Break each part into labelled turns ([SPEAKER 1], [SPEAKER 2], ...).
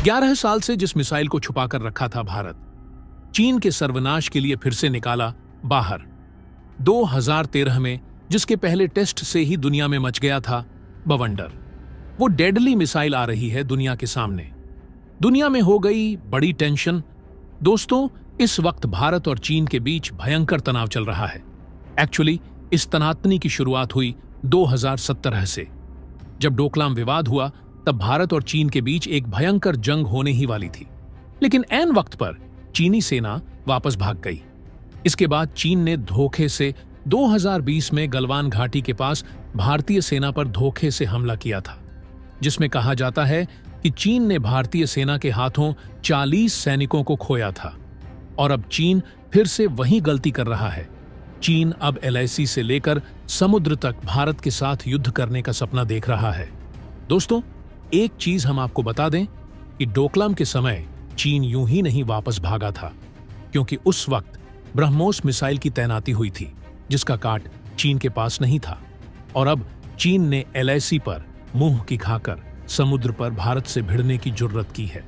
[SPEAKER 1] 11 साल से जिस मिसाइल को छुपाकर रखा था भारत, चीन के सर्वनाश के लिए फिर से निकाला बाहर। 2013 में जिसके पहले टेस्ट से ही दुनिया में मच गया था बवंडर, वो डेडली मिसाइल आ रही है दुनिया के सामने। दुनिया में हो गई बड़ी टेंशन। दोस्तों, इस वक्त भारत और चीन के बीच भयंकर तनाव चल रहा है। एक्चुअली इस तनातनी की शुरुआत हुई 2017 से। जब डोकलाम विवाद हुआ तब भारत और चीन के बीच एक भयंकर जंग होने ही वाली थी, लेकिन ऐन वक्त पर चीनी सेना वापस भाग गई। इसके बाद चीन ने धोखे से 2020 में गलवान घाटी के पास भारतीय सेना पर धोखे से हमला किया था, जिसमें कहा जाता है कि चीन ने भारतीय सेना के हाथों 40 सैनिकों को खोया था। और अब चीन फिर से वही गलती कर रहा है। चीन अब LAC से लेकर समुद्र तक भारत के साथ युद्ध करने का सपना देख रहा है। दोस्तों, एक चीज हम आपको बता दें कि डोकलाम के समय चीन यूं ही नहीं वापस भागा था, क्योंकि उस वक्त ब्रह्मोस मिसाइल की तैनाती हुई थी, जिसका काट चीन के पास नहीं था। और अब चीन ने LAC पर मुंह की खाकर समुद्र पर भारत से भिड़ने की जुर्रत की है।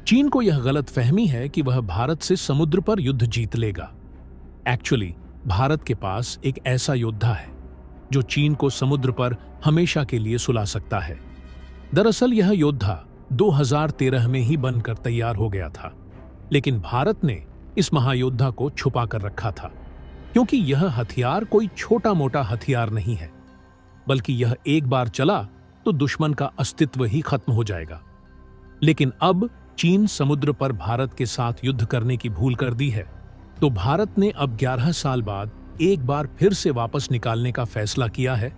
[SPEAKER 1] चीन को यह गलत फहमी है कि वह भारत से समुद्र पर युद्ध जीत लेगा। एक्चुअली भारत के पास एक ऐसा योद्धा है जो चीन को समुद्र पर हमेशा के लिए सुला सकता है। दरअसल यह योद्धा 2013 में ही बनकर तैयार हो गया था, लेकिन भारत ने इस महायोद्धा को छुपा कर रखा था, क्योंकि यह हथियार कोई छोटा मोटा हथियार नहीं है, बल्कि यह एक बार चला तो दुश्मन का अस्तित्व ही खत्म हो जाएगा। लेकिन अब चीन समुद्र पर भारत के साथ युद्ध करने की भूल कर दी है, तो भारत ने अब 11 साल बाद एक बार फिर से वापस निकालने का फैसला किया है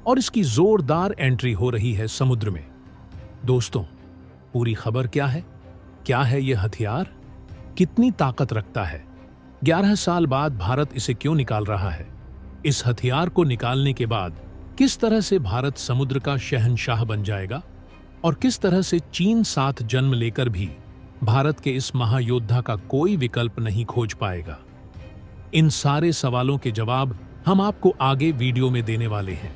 [SPEAKER 1] और इसकी जोरदार एंट्री हो रही है समुद्र में। दोस्तों, पूरी खबर क्या है? क्या है यह हथियार? कितनी ताकत रखता है? 11 साल बाद भारत इसे क्यों निकाल रहा है? इस हथियार को निकालने के बाद किस तरह से भारत समुद्र का शहंशाह बन जाएगा और किस तरह से चीन साथ जन्म लेकर भी भारत के इस महायोद्धा का कोई विकल्प नहीं खोज पाएगा? इन सारे सवालों के जवाब हम आपको आगे वीडियो में देने वाले हैं।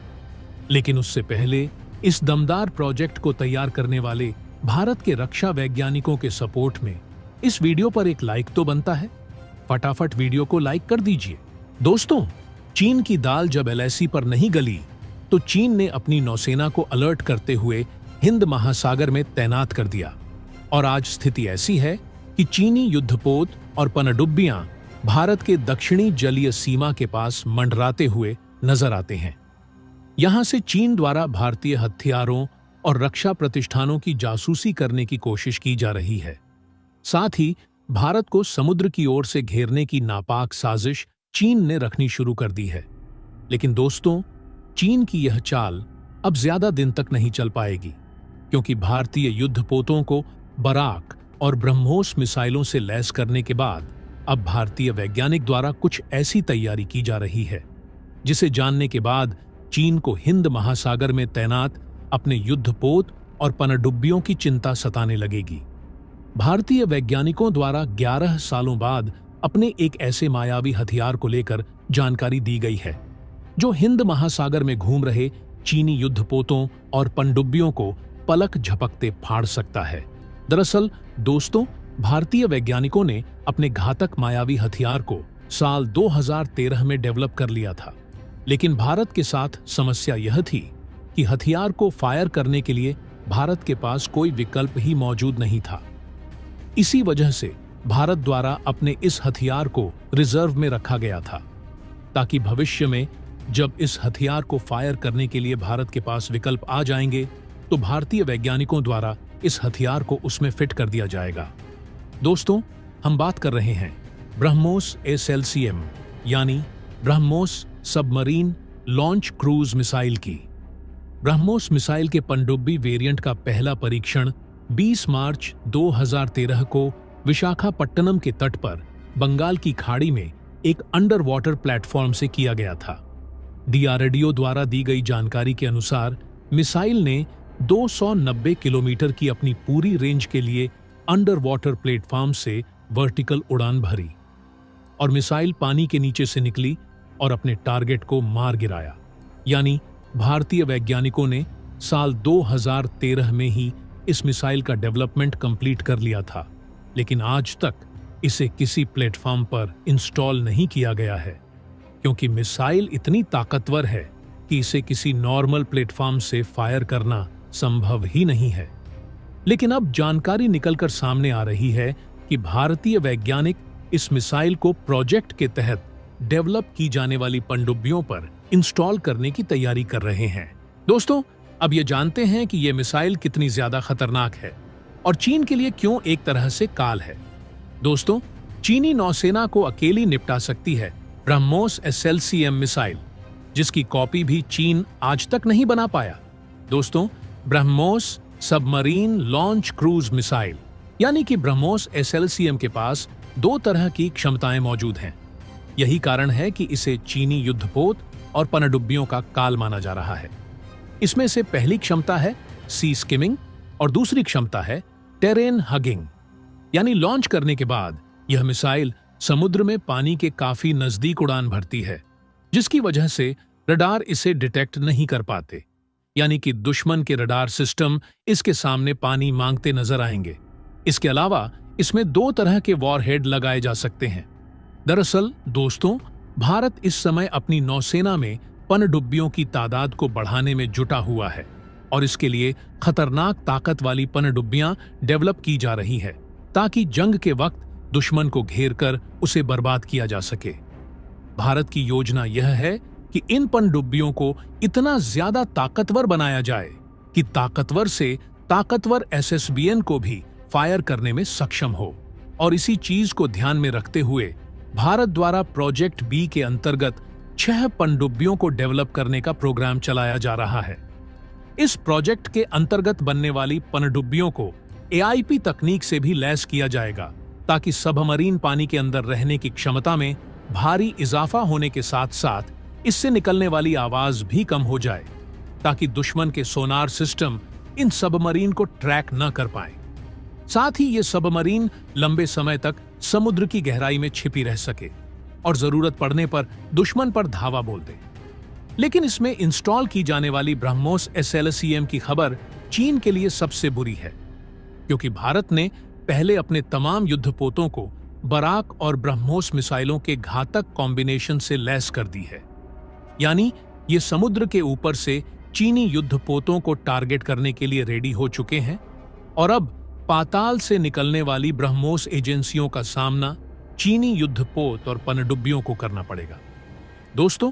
[SPEAKER 1] लेकिन उससे पहले इस दमदार प्रोजेक्ट को तैयार करने वाले भारत के रक्षा वैज्ञानिकों के सपोर्ट में इस वीडियो पर एक लाइक तो बनता है। फटाफट वीडियो को लाइक कर दीजिए। दोस्तों, चीन की दाल जब LAC पर नहीं गली तो चीन ने अपनी नौसेना को अलर्ट करते हुए हिंद महासागर में तैनात कर दिया और आज स्थिति ऐसी है कि चीनी युद्धपोत और पनडुब्बियां भारत के दक्षिणी जलीय सीमा के पास मंडराते हुए नजर आते हैं। यहां से चीन द्वारा भारतीय हथियारों और रक्षा प्रतिष्ठानों की जासूसी करने की कोशिश की जा रही है। साथ ही भारत को समुद्र की ओर से घेरने की नापाक साजिश चीन ने रखनी शुरू कर दी है। लेकिन दोस्तों, चीन की यह चाल अब ज्यादा दिन तक नहीं चल पाएगी, क्योंकि भारतीय युद्धपोतों को बराक और ब्रह्मोस मिसाइलों से लैस करने के बाद अब भारतीय वैज्ञानिक द्वारा कुछ ऐसी तैयारी की जा रही है जिसे जानने के बाद चीन को हिंद महासागर में तैनात अपने युद्धपोत और पनडुब्बियों की चिंता सताने लगेगी। भारतीय वैज्ञानिकों द्वारा 11 सालों बाद अपने एक ऐसे मायावी हथियार को लेकर जानकारी दी गई है जो हिंद महासागर में घूम रहे चीनी युद्धपोतों और पनडुब्बियों को पलक झपकते फाड़ सकता है। दरअसल दोस्तों, भारतीय वैज्ञानिकों ने अपने घातक मायावी हथियार को साल 2013 में डेवलप कर लिया था, लेकिन भारत के साथ समस्या यह थी कि हथियार को फायर करने के लिए भारत के पास कोई विकल्प ही मौजूद नहीं था। इसी वजह से भारत द्वारा अपने इस हथियार को रिजर्व में रखा गया था, ताकि भविष्य में जब इस हथियार को फायर करने के लिए भारत के पास विकल्प आ जाएंगे तो भारतीय वैज्ञानिकों द्वारा इस हथियार को उसमें फिट कर दिया जाएगा। दोस्तों, हम बात कर रहे हैं ब्रह्मोस SLCM यानी BrahMos submarine launch cruise missile की। ब्रह्मोस मिसाइल के पनडुब्बी वेरिएंट का पहला परीक्षण 20 मार्च 2013 को विशाखापट्टनम के तट पर बंगाल की खाड़ी में एक अंडर वाटर प्लेटफॉर्म से किया गया था। DRDO द्वारा दी गई जानकारी के अनुसार मिसाइल ने 290 किलोमीटर की अपनी पूरी रेंज के लिए अंडर वाटर प्लेटफॉर्म से वर्टिकल उड़ान भरी और मिसाइल पानी के नीचे से निकली और अपने टारगेट को मार गिराया। यानी भारतीय वैज्ञानिकों ने साल 2013 में ही इस मिसाइल का डेवलपमेंट कंप्लीट कर लिया था, लेकिन आज तक इसे किसी प्लेटफॉर्म पर इंस्टॉल नहीं किया गया है, क्योंकि मिसाइल इतनी ताकतवर है कि इसे किसी नॉर्मल प्लेटफॉर्म से फायर करना संभव ही नहीं है। लेकिन अब जानकारी निकलकर सामने आ रही है कि भारतीय वैज्ञानिक इस मिसाइल को प्रोजेक्ट के तहत डेवलप की जाने वाली पनडुब्बियों पर इंस्टॉल करने की तैयारी कर रहे हैं। दोस्तों, अब ये जानते हैं कि यह मिसाइल कितनी ज्यादा खतरनाक है और चीन के लिए क्यों एक तरह से काल है। दोस्तों, चीनी नौसेना को अकेली निपटा सकती है ब्रह्मोस SLCM मिसाइल, जिसकी कॉपी भी चीन आज तक नहीं बना पाया। दोस्तों, BrahMos submarine launch cruise missile यानी कि ब्रह्मोस SLCM के पास 2 तरह की क्षमताएं मौजूद हैं। यही कारण है कि इसे चीनी युद्धपोत और पनडुब्बियों का काल माना जा रहा है। इसमें से पहली क्षमता है सी स्किमिंग और दूसरी क्षमता है टेरेन हगिंग, यानी लॉन्च करने के बाद यह मिसाइल समुद्र में पानी के काफी नजदीक उड़ान भरती है, जिसकी वजह से रडार इसे डिटेक्ट नहीं कर पाते, यानी कि दुश्मन के रडार सिस्टम इसके सामने पानी मांगते नजर आएंगे। इसके अलावा इसमें 2 तरह के वॉरहेड लगाए जा सकते हैं। दरअसल दोस्तों, भारत इस समय अपनी नौसेना में पनडुब्बियों की तादाद को बढ़ाने में जुटा हुआ है और इसके लिए खतरनाक ताकत वाली पनडुब्बियां डेवलप की जा रही है, ताकि जंग के वक्त दुश्मन को घेर कर उसे बर्बाद किया जा सके। भारत की योजना यह है कि इन पनडुब्बियों को इतना ज्यादा ताकतवर बनाया जाए कि ताकतवर से ताकतवर SSBN को भी फायर करने में सक्षम हो। और इसी चीज को ध्यान में रखते हुए भारत द्वारा प्रोजेक्ट B के अंतर्गत 6 पनडुब्बियों को डेवलप करने का प्रोग्राम चलाया जा रहा है। इस प्रोजेक्ट के अंतर्गत बनने वाली पनडुब्बियों को AIP तकनीक से भी लैस किया जाएगा, ताकि सबमरीन पानी के अंदर रहने की क्षमता में भारी इजाफा होने के साथ साथ इससे निकलने वाली आवाज भी कम हो जाए, ताकि दुश्मन के सोनार सिस्टम इन सबमरीन को ट्रैक न कर पाए। साथ ही ये सबमरीन लंबे समय तक समुद्र की गहराई में छिपी रह सके और जरूरत पड़ने पर दुश्मन पर धावा बोल दे। लेकिन इसमें इंस्टॉल की जाने वाली ब्रह्मोस SLCM की खबर चीन के लिए सबसे बुरी है, क्योंकि भारत ने पहले अपने तमाम युद्धपोतों को बराक और ब्रह्मोस मिसाइलों के घातक कॉम्बिनेशन से लैस कर दी है। यानी ये समुद्र के ऊपर से चीनी युद्धपोतों को टारगेट करने के लिए रेडी हो चुके हैं और अब पाताल से निकलने वाली ब्रह्मोस एजेंसियों का सामना चीनी युद्धपोत और पनडुब्बियों को करना पड़ेगा। दोस्तों,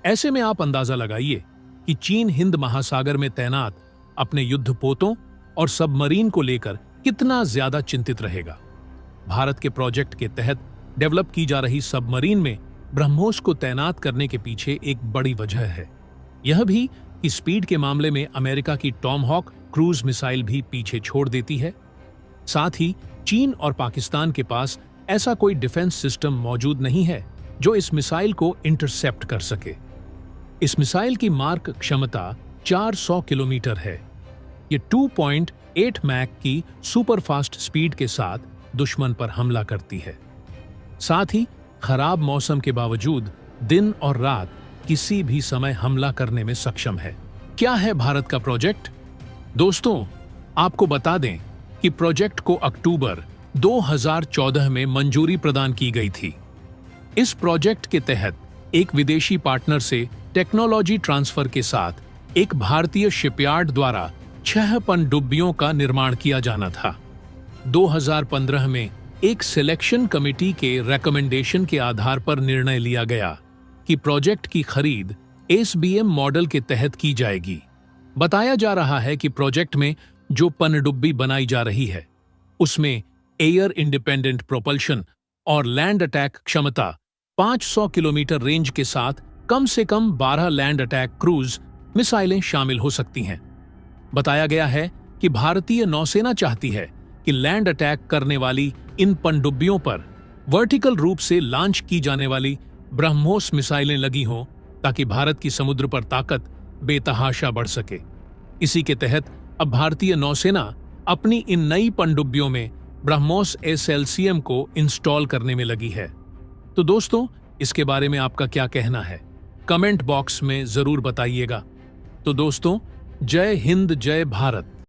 [SPEAKER 1] ऐसे में आप अंदाजा लगाइए कि चीन हिंद महासागर में तैनात अपने युद्धपोतों और सबमरीन को लेकर कितना ज्यादा चिंतित रहेगा। भारत के प्रोजेक्ट के तहत डेवलप की जा रही सबमरीन में ब्रह्मोस को तैनात करने के पीछे एक बड़ी वजह है। यह भी कि स्पीड के मामले में अमेरिका की टॉमहॉक क्रूज मिसाइल भी पीछे छोड़ देती है। साथ ही चीन और पाकिस्तान के पास ऐसा कोई डिफेंस सिस्टम मौजूद नहीं है जो इस मिसाइल को इंटरसेप्ट कर सके। इस मिसाइल की मार्क क्षमता 400 किलोमीटर है। ये 2.8 मैक की सुपरफास्ट स्पीड के साथ दुश्मन पर हमला करती है। साथ ही खराब मौसम के बावजूद दिन और रात किसी भी समय हमला करने में सक्षम है। क्या है भारत का प्रोजेक्ट? दोस्तों, आपको बता दें कि प्रोजेक्ट को अक्टूबर 2014 में मंजूरी प्रदान की गई थी। इस प्रोजेक्ट के तहत एक विदेशी पार्टनर से टेक्नोलॉजी ट्रांसफर के साथ एक भारतीय शिपयार्ड द्वारा 6 पनडुब्बियों का निर्माण किया जाना था। 2015 में एक सिलेक्शन कमेटी के रेकमेंडेशन के आधार पर निर्णय लिया गया कि प्रोजेक्ट की खरीद SBM मॉडल के तहत की जाएगी। बताया जा रहा है कि प्रोजेक्ट में जो पनडुब्बी बनाई जा रही है उसमें एयर इंडिपेंडेंट प्रोपल्शन और लैंड अटैक क्षमता 500 किलोमीटर रेंज के साथ कम से कम 12 लैंड अटैक क्रूज मिसाइलें शामिल हो सकती हैं। बताया गया है कि भारतीय नौसेना चाहती है कि लैंड अटैक करने वाली इन पनडुब्बियों पर वर्टिकल रूप से लॉन्च की जाने वाली ब्रह्मोस मिसाइलें लगी हों, ताकि भारत की समुद्र पर ताकत बेतहाशा बढ़ सके। इसी के तहत अब भारतीय नौसेना अपनी इन नई पनडुब्बियों में ब्रह्मोस SLCM को इंस्टॉल करने में लगी है। तो दोस्तों, इसके बारे में आपका क्या कहना है? कमेंट बॉक्स में जरूर बताइएगा। तो दोस्तों, जय हिंद, जय भारत।